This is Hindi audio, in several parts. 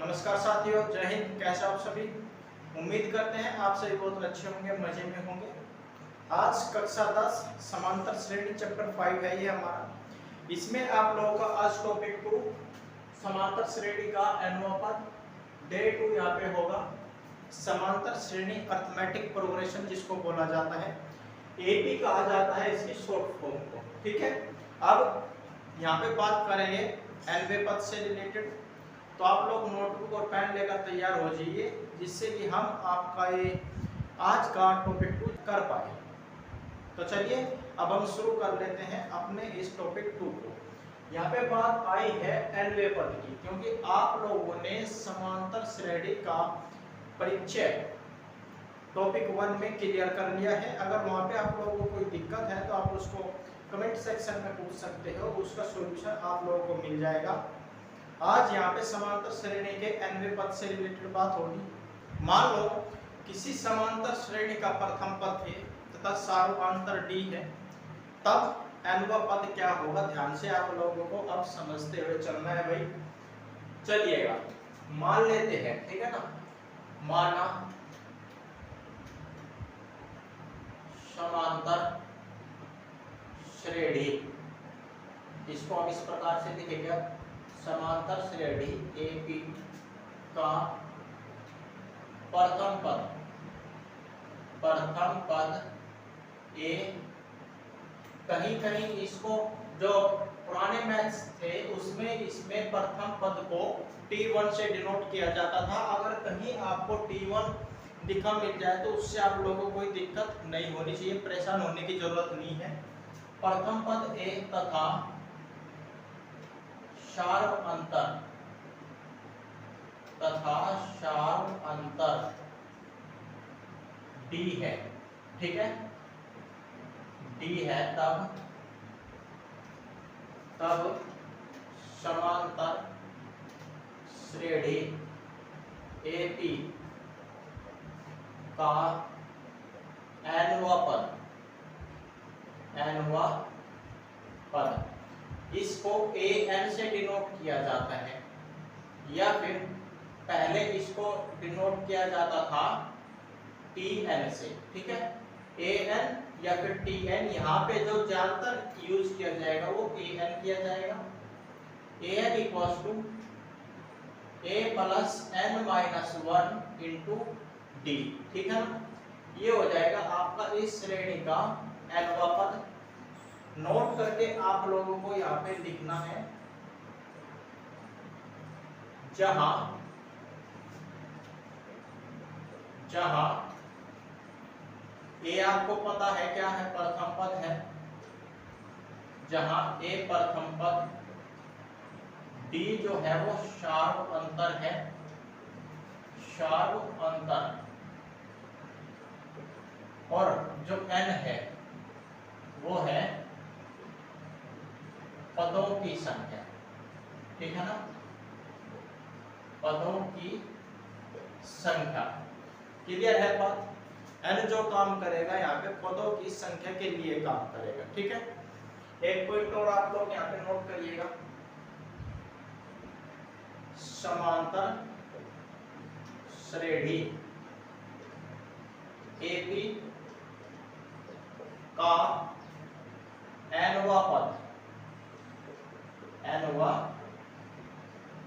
नमस्कार साथियों, जय हिंद। कैसे आप सभी? उम्मीद करते हैं आप सभी बहुत अच्छे होंगे, मजे में होंगे। आज कक्षा 10 समांतर श्रेणी चैप्टर 5 है ये हमारा। इसमें आप लोगों का आज टॉपिक 2 समांतर श्रेणी का nवां पद, डे 2 यहाँ पे होगा। समांतर श्रेणी अरिथमेटिक प्रोग्रेशन जिसको बोला जाता है, एपी कहा जाता है इसकी शॉर्ट फॉर्म को। ठीक है, अब यहाँ पे बात करेंगे nवें पद से रिलेटेड। तो आप लोग नोटबुक और पेन लेकर तैयार हो जाइए, जिससे कि हम आपका ये आज का टॉपिक 2 कर पाए। तो चलिए अब हम शुरू कर लेते हैं अपने इस टॉपिक 2 को। यहाँ पे बात आई है nवें पद की, क्योंकि आप लोगों ने समांतर श्रेणी का परिचय टॉपिक 1 में क्लियर कर लिया है। अगर वहाँ पे आप लोगों को कोई दिक्कत है तो आप उसको कमेंट सेक्शन में पूछ सकते हो, उसका सॉल्यूशन आप लोगों को मिल जाएगा। आज यहाँ पे समांतर श्रेणी के nवें पद से रिलेटेड बात होगी। मान लो किसी समांतर श्रेणी का प्रथम पद है तथा सार्वकांतर d है, तब nवां पद क्या होगा, ध्यान से आप लोगों को अब समझते हुए चलना है भाई। चलिएगा मान लेते हैं, ठीक है ना। माना समांतर श्रेणी, इसको हम इस प्रकार से लिखेंगे, समांतर श्रेणी एपी का प्रथम पद ए, कहीं कहीं इसको जो पुराने मैथ्स थे उसमें इसमें प्रथम पद को T1 से डिनोट किया जाता था। अगर कहीं आपको T1 लिखा मिल जाए तो उससे आप लोगों को कोई दिक्कत नहीं होनी चाहिए, परेशान होने की जरूरत नहीं है। प्रथम पद ए तथा सार्वअंतर डी है, ठीक है, डी है, तब समांतर श्रेणी एपी का nवां पद, इसको an से डिनोट किया जाता है, या फिर पहले इसको डिनोट किया जाता था tn से, ठीक है। an या फिर tn, यहाँ पे जो ज्यादातर यूज किया जाएगा वो an किया जाएगा। an equals to a plus n minus 1 into D, ठीक है ना। ये हो जाएगा आपका इस श्रेणी का nवां पद। नोट करके आप लोगों को यहाँ पे लिखना है, जहां ए आपको पता है क्या है, प्रथम पद है। जहां ए प्रथम पद, डी जो है वो सार्वअंतर है, और जो n है वो है पदों की संख्या, ठीक है ना, पदों की संख्या। क्लियर है बात? n जो काम करेगा यहाँ पे पदों की संख्या के लिए काम करेगा, ठीक है। एक पॉइंट और आप लोग यहाँ पे नोट करिएगा, समांतर श्रेणी एपी का nवां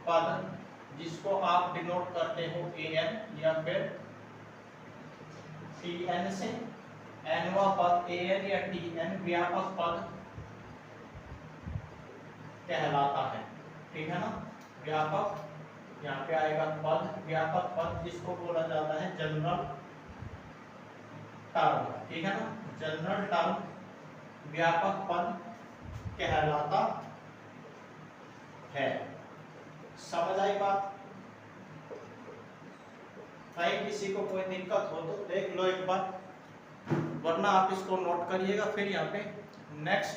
पद, जिसको आप डिनोट करते हो an या फिर tn से, nवां पद an या tn व्यापक पद कहलाता है, ठीक है ना। व्यापक, यहाँ पे आएगा पद, व्यापक पद जिसको बोला जाता है जनरल टर्म, ठीक है ना। जनरल टर्म व्यापक पद कहलाता है। समझ आई बात? कहीं किसी को कोई दिक्कत हो तो देख लो एक बार, वरना आप इसको नोट करिएगा, फिर यहाँ पे नेक्स्ट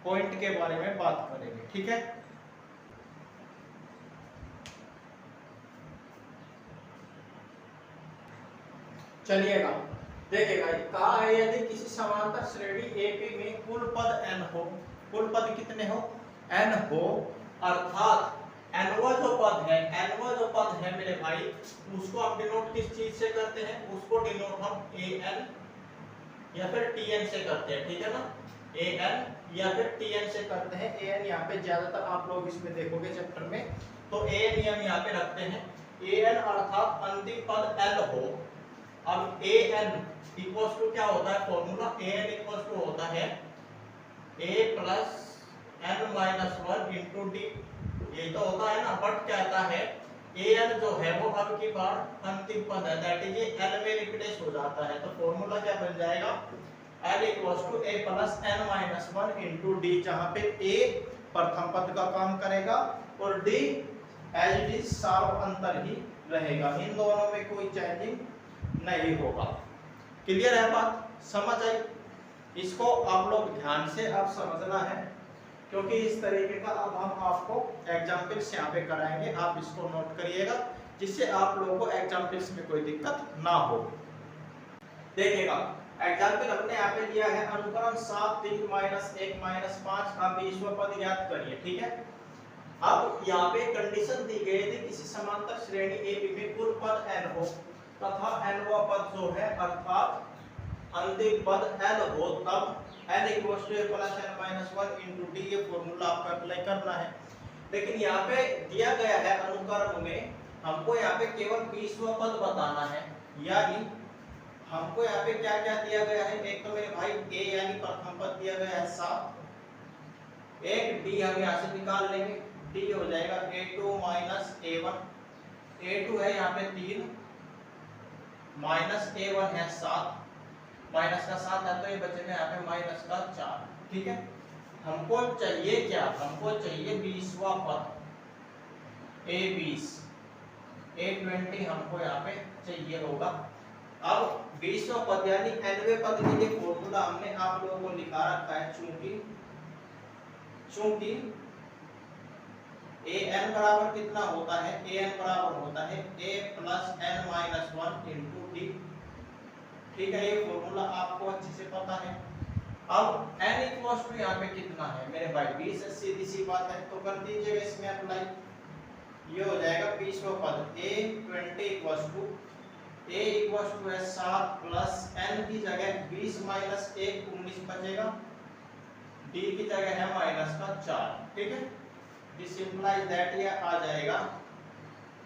पॉइंट के बारे में बात करेंगे, ठीक है। चलिएगा देखिएगा, कहा है यदि किसी समांतर श्रेणी एपी में कुल पद n हो, कुल पद कितने हो, n हो, अर्थात nवा जो पद है, nवा जो पद है मेरे भाई, उसको हम डिनोट किस चीज से करते हैं? उसको डिनोट हम an या फिर tn से करते हैं, ठीक है ना? an या फिर tn से करते हैं। an यहाँ पे ज्यादातर आप लोग इसमें देखोगे चैप्टर में, तो an हम यहाँ पे रखते हैं। an अर्थात अंतिम पद l हो। अब an इक्वल्स टू क्या होता है फॉर्मूला? an इक्वल्स टू होता है a plus n minus 1 into D, ये तो होता है ना। बट कहता है an जो है वो अब की बार अंतिम पद है, दैट इज ये l में रिप्लेस हो जाता है, तो फॉर्मूला क्या बन जाएगा? l equals to a plus n minus 1 into D, जहां पे a प्रथम पद का काम करेगा और d एज इट इज सार्वअंतर ही रहेगा, इन दोनों में कोई चेंजिंग नहीं होगा। क्लियर है बात? समझ आई? इसको आप लोग ध्यान से आप समझना है, क्योंकि इस तरीके का अब हम आपको एग्जाम्पल्स यहाँ पे कराएंगे, आप इसको नोट करिएगा, जिससे आप लोगों को एग्जाम्पल्स में कोई दिक्कत ना हो। देखिएगा एग्जाम्पल हमने यहाँ पे दिया है, अनुक्रम 7 3 माइनस 1 माइनस 5 का 20वां पद ज्ञात करिए, ठीक है। अब यहाँ पे कंडीशन दी गई थी, किसी समांतर श्रेणी AB में कुल पद n हो तथा nवां पद जो है अर्थात अंतिम पद l हो, तब n equals to a plus n minus 1 into D, ये फॉर्मूला आपको अप्लाई करना है। लेकिन यहाँ पे दिया गया है अनुक्रम में हमको यहाँ पे केवल 20वां पद बताना है, यानी हमको यहाँ पे क्या क्या दिया गया है? एक तो मेरे भाई a यानी प्रथम पद दिया गया है 7, एक d हम यहाँ से निकाल लेंगे, d हो जाएगा a2 माइनस a1, a2 है यहाँ पे 3 माइनस a1 है 7, माइनस का 7 है तो ये बचेगा यहाँ पे माइनस का 4, ठीक है। हमको चाहिए क्या? हमको चाहिए 20वां पद a20, a20 हमको यहाँ पे चाहिए होगा। अब 20वां पद यानी nवें पद के लिए फॉर्मूला हमने आप लोगों को लिखा रखा है, चूंकि an बराबर कितना होता है? an बराबर होता है a plus n minus 1 into D, ठीक है। ये फॉर्मूला आपको अच्छे से पता है। अब n इक्वल्स टू यहाँ पे कितना है मेरे भाई? 20 है, सीधी सी बात है, तो कर दीजिएगा इसमें अप्लाई। ये हो जाएगा 20वां पद a20 equals to a equals to है 7 प्लस n की जगह 20 माइनस 1 19 बचेगा, d की जगह है माइनस का 4, ठीक है। दिस इंप्लाइज दैट ये आ जाएगा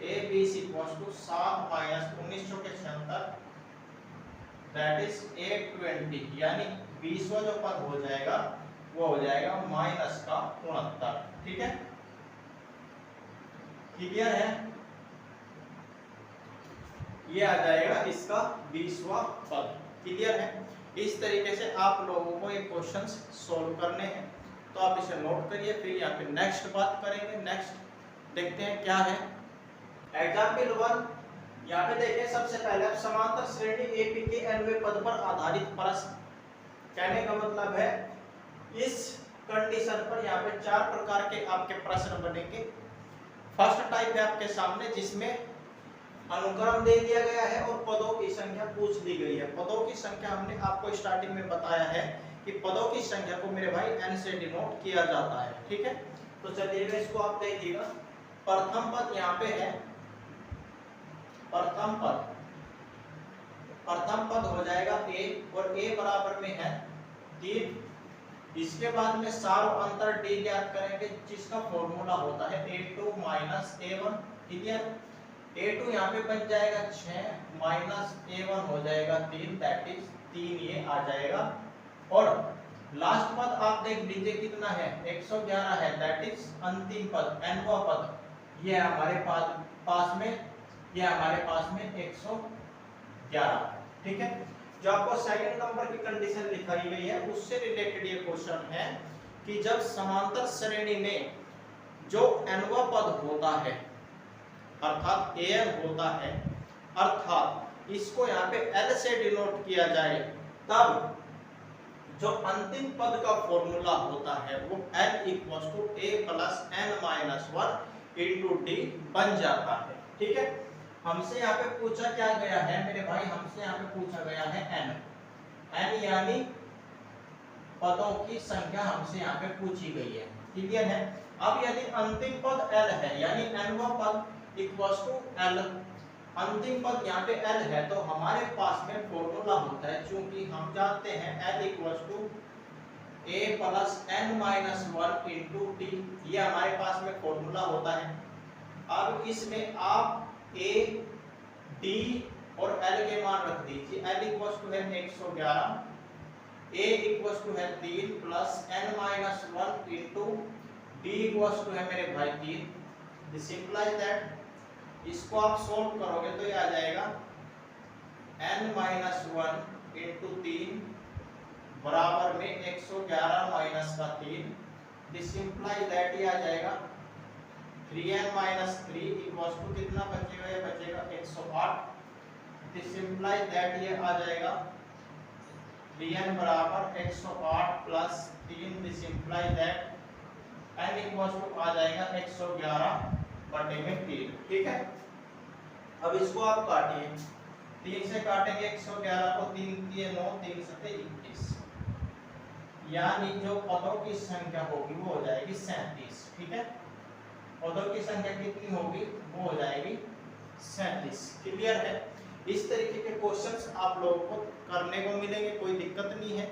a20 इक्वल्स टू 7 माइनस 19 के 76, दैट इज 820, यानी 20वां जो पद हो जाएगा वो हो जाएगा माइनस का 69, ठीक है। क्लियर है? ये आ जाएगा इसका 20वां पद। क्लियर है? इस तरीके से आप लोगों को ये क्वेश्चंस सॉल्व करने हैं, तो आप इसे नोट करिए, फिर यहाँ पे नेक्स्ट बात करेंगे। नेक्स्ट देखते हैं क्या है। एग्जाम्पल 1 यहाँ पे देखिए, सबसे पहले आप समांतर श्रेणी एपी के nवें पद पर आधारित प्रश्न, कहने का मतलब है इस कंडीशन पर यहाँ पे 4 प्रकार के आपके प्रश्न बनेंगे। फर्स्ट टाइप है आपके सामने, जिसमें अनुक्रम दे दिया गया है और पदों की संख्या पूछ ली गई है। पदों की संख्या हमने आपको स्टार्टिंग में बताया है कि पदों की संख्या को मेरे भाई n से डिनोट किया जाता है, ठीक है। तो चलिएगा इसको आप देखिएगा। प्रथम पद यहाँ पे है, प्रथम पद हो जाएगा a, और a बराबर में है 3। इसके बाद में सार्वअंतर d ज्ञात करेंगे, जिसका फॉर्मूला होता है a2 माइनस a1, ठीक है। a2 यहाँ पे बन जाएगा 6 माइनस a1 हो जाएगा 3, दैट इज 3 ये आ जाएगा। और लास्ट पद आप देख लीजिए कितना है, 111 है, दैट इज अंतिम पद nवां पद, ये हमारे पास में, ये हमारे पास में 111, ठीक है। जो आपको सेकंड नंबर की कंडीशन लिखाई गई है उससे रिलेटेड ये क्वेश्चन है कि जब समांतर श्रेणी में जो nवां पद होता है अर्थात an होता है, अर्थात इसको यहाँ पे l से डिनोट किया जाए, तब जो अंतिम पद का फॉर्मूला होता है वो l equals to a plus n minus 1 into D बन जाता है, ठीक है। हमसे यहाँ पे पूछा क्या गया है मेरे भाई? हमसे यहाँ पे पूछा गया है n यानी पदों की संख्या हमसे यहाँ पे पूछी गई है। क्लियर है। अब यदि अंतिम पद l है यानी nवां पद इक्वल्स टू l, अंतिम पद यहाँ पे l है तो हमारे पास में फॉर्मूला होता है, चूंकि हम जानते हैं l equals to a plus n minus 1 into t, ये हमारे पास में फॉर्मूला होता है। अब इसमें आप a d और l के मान रख दीजिए। l इक्वल्स टू है 111, a इक्वल्स टू है 3 plus n minus 1 into d equals to है मेरे भाई 3। दिस इंप्लाइज दैट इसको आप सोल्व करोगे तो ये आ जाएगा n माइनस 1 इंटू 3 बराबर में 111 माइनस का 3। दिस इंप्लाइज दैट ये आ जाएगा 3n माइनस 3 इक्वल्स टू कितना बचेगा, ये बचेगा 108। दिस इंप्लाइज दैट ये आ जाएगा 3n बराबर 108 plus 3। This implies that n equals to आ जाएगा 111 बटे में 3। ठीक है। अब इसको आप काटिए, 3 से काटेंगे 111 को, 3 3 9 3 7 21, यानी जो पदों की संख्या होगी वो हो जाएगी 37। ठीक है। पदों की संख्या कितनी होगी, वो हो जाएगी 37। क्लियर है। इस तरीके के क्वेश्चंस आप लोगों को करने को मिलेंगे, कोई दिक्कत नहीं है।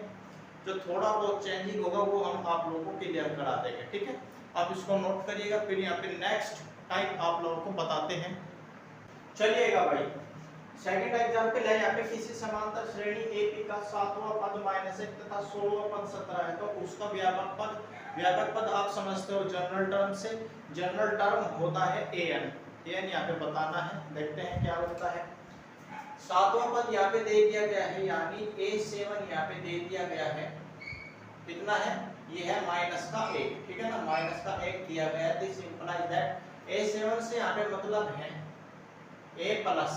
जो थोड़ा बहुत चेंजिंग होगा वो हम आप लोगों को क्लियर करा देंगे। ठीक है। आप इसको नोट करिएगा, फिर यहाँ पे नेक्स्ट टाइम आप लोगों को बताते हैं। चलिएगा भाई, सेकंड एग्जांपल है। यहाँ पे किसी समांतर श्रेणी AP का 7वां पद -1 तथा 16वां पद 17 है तो उसका व्यापक पद आप समझते हो जनरल टर्म से। जनरल टर्म होता है an यहाँ पे बताना है, देखते हैं क्या होता है। 7वां पद यहाँ पे दे दिया गया है, यानी A7 यहाँ पे दे दिया गया है। कितना है, ये है -1। ठीक है ना, -1 दिया गया है। दिस इंप्लाइज दैट A7 से यहाँ पे मतलब है a plus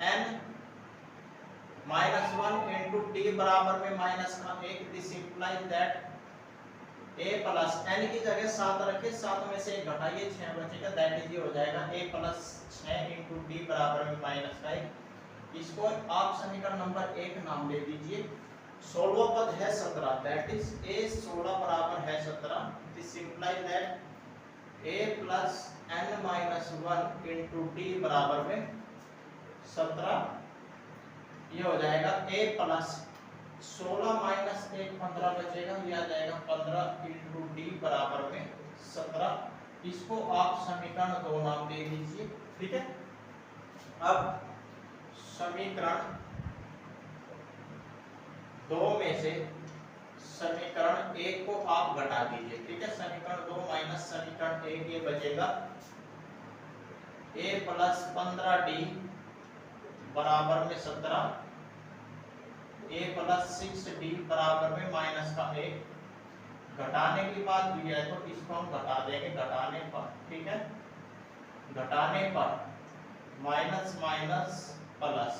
n minus 1 into t बराबर में -1। This implies that a plus n की जगह 7 रखे, 7 में से 1 घटाइए 6 बचेगा। दैट इज ये हो जाएगा a प्लस 6 इंटू t बराबर में -1। इसको आप समीकरण नंबर 1 नाम दे दीजिए। 16वां पद है 17, दैट इज a 16 बराबर है 17। This implies that a plus n minus 1 into t बराबर में 17। ये हो जाएगा a प्लस 16 माइनस 1 15 बचेगा, ये आ जाएगा 15 इंटू d बराबर में 17। इसको आप समीकरण 2 नाम दे दीजिए। ठीक है। अब समीकरण 2 में से समीकरण 1 को आप घटा दीजिए। ठीक है। समीकरण 2 माइनस समीकरण 1 ये बचेगा a प्लस 15d बराबर में 17, a प्लस 6d बराबर में -1। घटाने की बात हुई है तो इसको हम घटा देंगे घटाने पर। ठीक है। घटाने पर माइनस माइनस प्लस,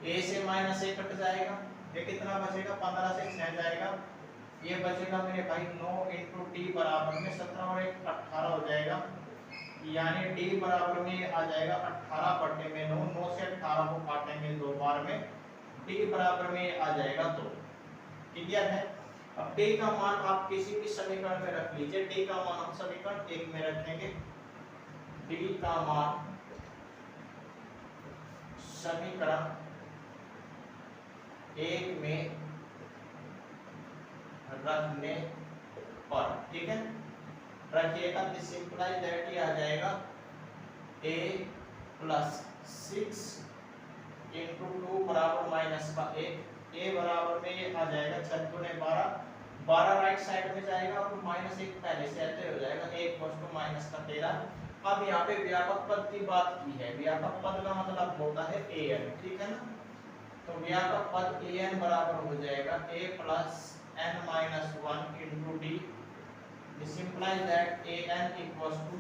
a से -1 कट जाएगा, ये कितना बचेगा, 15 से 6 जाएगा, ये बचेगा मेरे भाई 9 इंटू टी बराबर में 17 और 1 18 हो जाएगा, यानी d बराबर में आ जाएगा 18 बटे में 9। 9 से 18 को काटेंगे 2 बार में, d बराबर में आ जाएगा 2। क्लियर है। अब d का मान आप किसी भी समीकरण में रख लीजिए। d का मान हम समीकरण 1 में रखेंगे। d का मान समीकरण 1 में रखने पर, ठीक है, रखिएगा। दिस इंप्लाइज दैट ये आ जाएगा a प्लस 6 इंटू 2 बराबर -1। a बराबर में ये आ जाएगा 6 दूने 12, 12 राइट साइड में जाएगा और -1 पहले से ऐसे हो जाएगा, 1 + -13। अब यहाँ पे व्यापक पद की बात की है। व्यापक पद का मतलब होता है an। ठीक है ना। तो व्यापक पद an बराबर हो जाएगा a plus n minus 1 into d। This implies that an equals to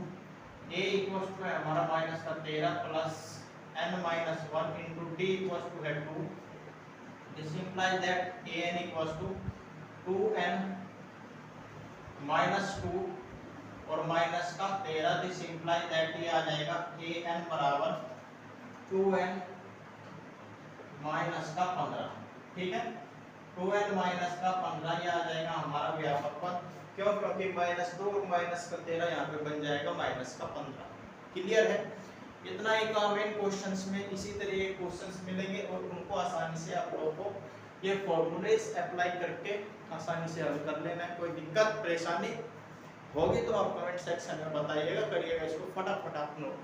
a equals to है हमारा -13 plus n minus 1 into d equals to है 2। This implies that an equals to 2n minus 2 और माइनस का 13। दिस इंप्लाइज दैट ये आ जाएगा an बराबर 2n माइनस का 15। ठीक है। 2n माइनस का 15 ये आ जाएगा हमारा व्यापक पद। क्यों? क्योंकि -2 और माइनस का 13 यहाँ पे बन जाएगा माइनस का 15। क्लियर है? इतना ही काम है क्वेश्चंस में। इसी तरह के क्वेश्चंस मिलेंगे और उनको आसानी से आप लोगों को ये फॉर्मूलेस अप्लाई करके आसानी से हल कर लेना है। कोई दिक्कत परेशानी होगी तो आप कमेंट सेक्शन में बताइएगा, करिएगा इसको फटाफट आप नोट।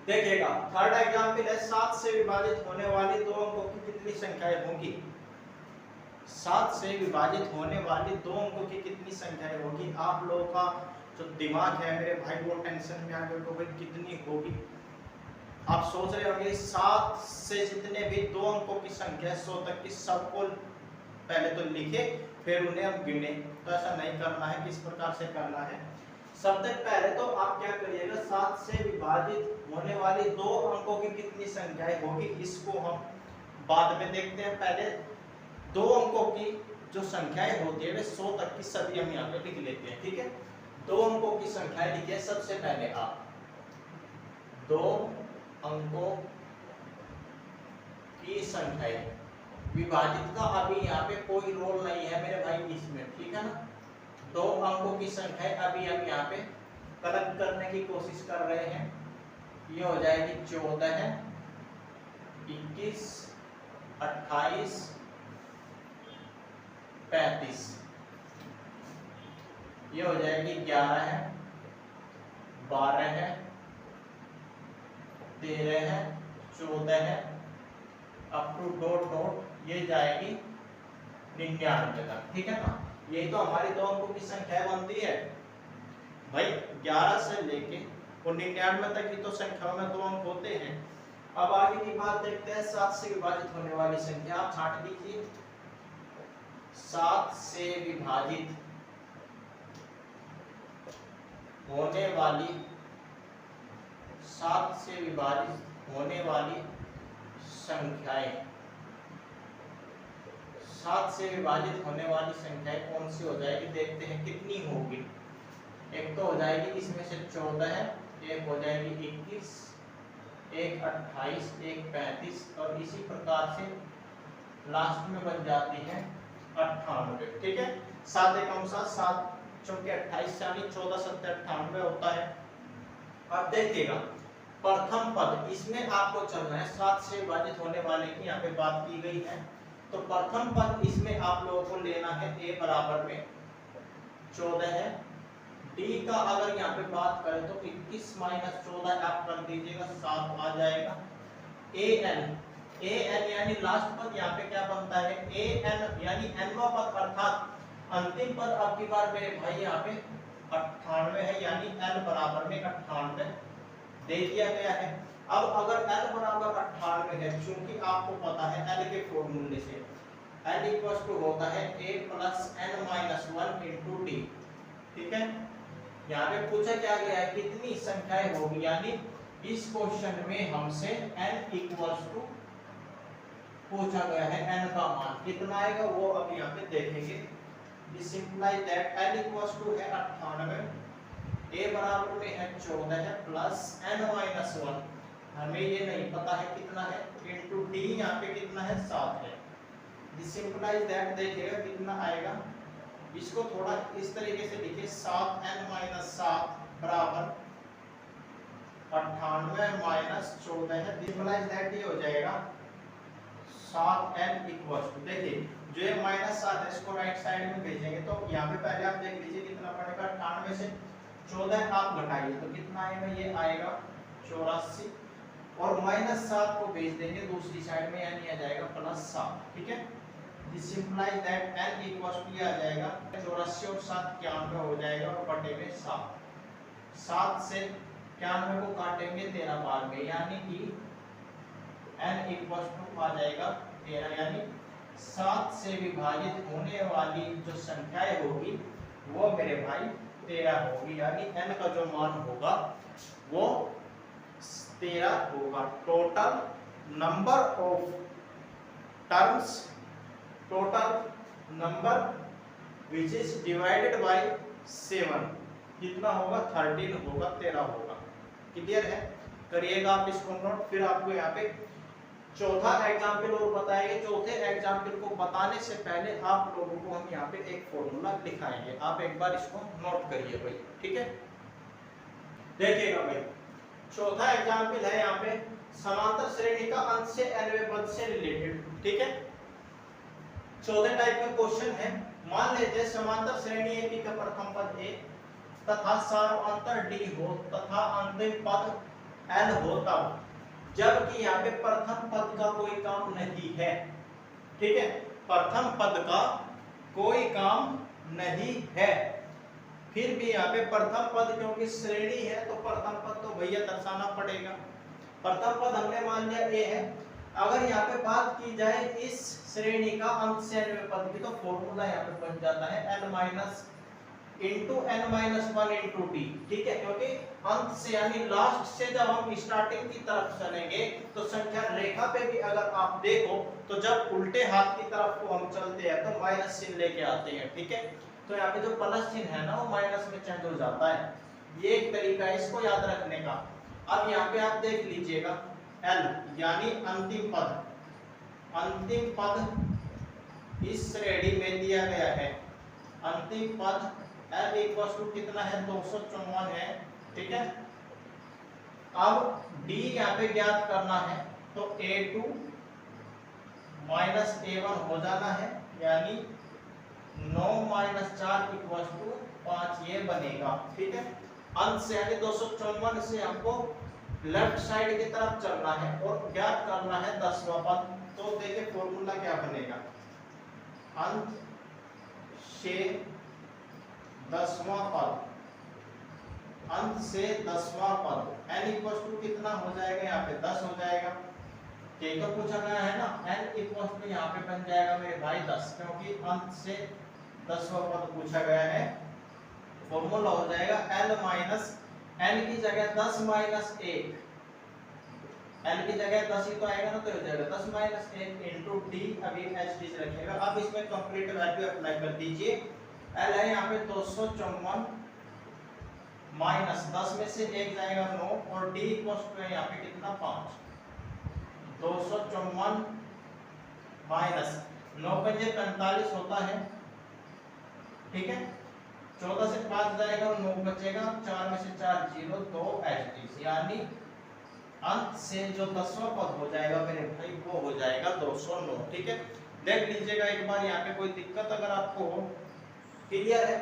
देखिएगा थर्ड एग्जांपल है 7 से विभाजित होने वाली दो अंकों की कितनी संख्याएं होंगी। 7 से विभाजित होने वाली दो अंकों की कितनी संख्याएं होगी। आप लोगों का जो दिमाग है मेरे भाई वो टेंशन में आ गया तो भाई कितनी होगी। आप सोच रहे होंगे 7 से जितने भी दो अंकों की संख्या 100 तक की सबको पहले तो लिखे फिर उन्हें हम गिने। तो ऐसा नहीं करना है, किस प्रकार से करना है। सबसे पहले तो आप क्या करिएगा 7 से विभाजित होने वाली दो अंकों की कितनी संख्याएं होगी इसको हम बाद में देखते हैं। पहले दो अंकों की जो संख्याएं होती है वे 100 तक की सभी हम यहाँ पे लिख लेते हैं। ठीक है, दो अंकों की संख्याएं लिखिए। सबसे पहले आप दो अंकों की संख्याएं, विभाजित का अभी यहाँ पे कोई रोल नहीं है मेरे भाई इसमें, ठीक है ना। दो अंकों की संख्याएं अभी हम यहाँ पे कलेक्ट करने की कोशिश कर रहे हैं। ये हो जाएगी 14 है, 21, 28, 35। ये हो जाएगी 11 है, 12 है, 13 है, 14 है, अप टू डॉट ये जाएगी 99 तक। ठीक है ना, यही तो हमारी दो अंकों की संख्या बनती है भाई। 11 से लेके और 99 तक की तो संख्या में दो अंक होते हैं। अब आगे की बात देखते हैं 7 से विभाजित होने वाली संख्या। आप छांट दीजिए 7 से विभाजित होने वाली 7 से विभाजित होने वाली संख्याएं। 7 से विभाजित होने वाली संख्याएं कौन सी हो जाएगी देखते हैं कितनी होगी। एक तो हो जाएगी इसमें से 14 है, एक हो जाएगी 21, एक 28, एक 35 और इसी प्रकार से लास्ट में बन जाती है 98। ठीक है, 7 एकम 7 चौके 28 यानी 14 7 98 होता है। अब देखिएगा प्रथम पद, इसमें आपको चलना है 7 से विभाजित होने वाले की यहाँ पे बात की गई है। तो प्रथम पद इसमें आप लोगों को लेना है a बराबर में 14 है। d का अगर यहाँ पे बात करें तो 21 माइनस 14 आप कर दीजिएगा 7 आ जाएगा। an यानी लास्ट पद यहाँ पे क्या बनता है an यानी nवां पद अर्थात अंतिम पद अब की बार मेरे भाई यहाँ पे 98 है, यानी n बराबर में 98 दे दिया गया है। अब अगर n बराबर 98 है, चूंकि आपको पता है n के फॉर्मूले से n इक्वल्स टू होता है a plus n minus 1 into d। ठीक है, यहाँ पे पूछा क्या गया है कितनी संख्याएं होगी, यानी इस क्वेश्चन में हमसे n इक्वल्स टू पूछा गया है, n का मान कितना आएगा वो अब यहाँ पे देखेंगे। This implies that n equals to है 98, a बराबर में है 14 है प्लस n माइनस 1, हमें ये नहीं पता है कितना है, इंटू d यहाँ पे कितना है 7 है। This implies that देखिएगा कितना आएगा, इसको थोड़ा इस तरीके से लिखिए 7n माइनस 7 बराबर 98 माइनस 14 है। This implies that ये हो जाएगा 7n इक्वल्स टू, देखिए जो ये माइनस 7 है इसको राइट साइड में भेजेंगे तो यहाँ पे पहले आप देख लीजिए कितना पड़ेगा। 98 से 14 आप घटाइए तो कितना आएगा, ये आएगा 84 और माइनस 7 को भेज देंगे दूसरी साइड में, यानी आ जाएगा प्लस 7। ठीक है, this implies that n equals to आ जाएगा 84 और 7 91 हो जाएगा और बटे में 7। 7 से 91 को काटेंगे 13 बार में, यानी कि n इक्वल्स टू आ जाएगा 13, यानी 7 से विभाजित होने वाली जो संख्याएं होगी वो मेरे भाई 13 होगी, यानी n का जो मान होगा वो 13 होगा। Total number of terms, total number which is divided by 7 कितना होगा 13 होगा, 13 होगा। क्लियर है, करिएगा आप इसको नोट। फिर आपको यहाँ पे चौथा एग्जाम्पल और बताएंगे। चौथे एग्जाम्पल को बताने से पहले आप लोगों को हम यहाँ पे एक फॉर्मूला लिखाएंगे, आप एक बार इसको नोट करिए भाई, ठीक है। देखिएगा भाई, चौथा एग्जाम्पल है यहाँ पे समांतर श्रेणी का अंश से nवें पद से रिलेटेड, ठीक है। चौथे टाइप का क्वेश्चन है, मान लीजिए समांतर श्रेणी ए का प्रथम पद ए तथा सार्वअंतर डी हो तथा अंतिम पद n हो, तब जबकि यहाँ पे प्रथम पद का कोई काम नहीं है, ठीक है, प्रथम पद का कोई काम नहीं है, फिर भी यहाँ पे प्रथम पद क्योंकि श्रेणी है तो प्रथम पद तो भैया दर्शाना पड़ेगा। प्रथम पद हमने मान लिया ए है। अगर यहाँ पे बात की जाए इस श्रेणी का अंश से nवें पद की, तो फॉर्मूला यहाँ पे बन जाता है n minus into n minus one into D, ठीक है, क्योंकि अंत से यानी लास्ट से जब हम स्टार्टिंग की तरफ चलेंगे तो संख्या रेखा पे भी अगर आप देखो तो जब उल्टे हाथ की तरफ को हम चलते हैं तो माइनस चिन्ह लेके आते हैं, ठीक है। तो यहाँ पे जो प्लस चिन्ह है ना वो माइनस में चेंज हो जाता है, ये एक तरीका है इसको याद रखने का। अब यहाँ पे आप देख लीजिएगा L यानी अंतिम पद, अंतिम पद इस श्रेणी में दिया गया है, अंतिम पद L इक्वल टू कितना है 254 है, ठीक है। अब D यहाँ पे ज्ञात करना है तो A2 माइनस A1 हो जाना है, यानी 9 माइनस 4 इक्वल टू 5 ये बनेगा, ठीक है। अंत से यानी 254 से हमको लेफ्ट साइड की तरफ चलना है और ज्ञात करना है 10वां पद। तो देखिए फॉर्मूला क्या बनेगा, अंत से 10वां पद, अंत से 10वां पद n इक्वल टू कितना हो जाएगा, यहाँ पे 10 हो जाएगा, ठीक है, पूछा गया है ना। n इक्वल टू यहाँ पे बन जाएगा मेरे भाई 10, क्योंकि अंत से 10वां पद पूछा गया है। फॉर्मूला हो जाएगा l माइनस n की जगह 10 माइनस 1, n की जगह 10 ही तो आएगा ना, तो हो जाएगा 10 माइनस 1 इंटू डी, अभी एच डी से रखिएगा। अब इसमें कंप्लीट वैल्यू अप्लाई कर दीजिए। l है यहाँ पे 254 माइनस 10 में से 1 जाएगा 9 और d इक्वल टू यहाँ पे कितना 5, 254 माइनस 9 पंजे 45 होता है, ठीक है। 14 से 5 जाएगा 9 बचेगा, 4 में से 4 0 2 एच, यानी अंत से जो 10वां पद हो जाएगा मेरे भाई वो हो जाएगा 209, ठीक है। देख लीजिएगा एक बार, यहाँ पे कोई दिक्कत अगर आपको हो, क्लियर है,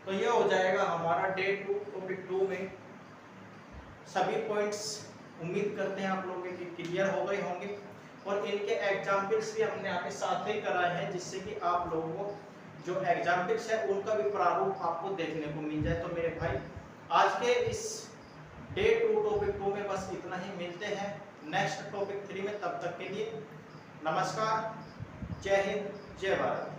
तो ये हो जाएगा हमारा डे 2 टॉपिक 2 में सभी पॉइंट्स। उम्मीद करते हैं आप लोगों के क्लियर हो गए होंगे और इनके एग्जाम्पल्स भी हमने यहाँ पे साथ ही कराए हैं, जिससे कि आप लोगों को जो एग्जाम्पल्स है उनका भी प्रारूप आपको देखने को मिल जाए। तो मेरे भाई आज के इस डे 2 टॉपिक 2 में बस इतना ही, मिलते हैं नेक्स्ट टॉपिक 3 में, तब तक के लिए नमस्कार, जय हिंद, जय भारत।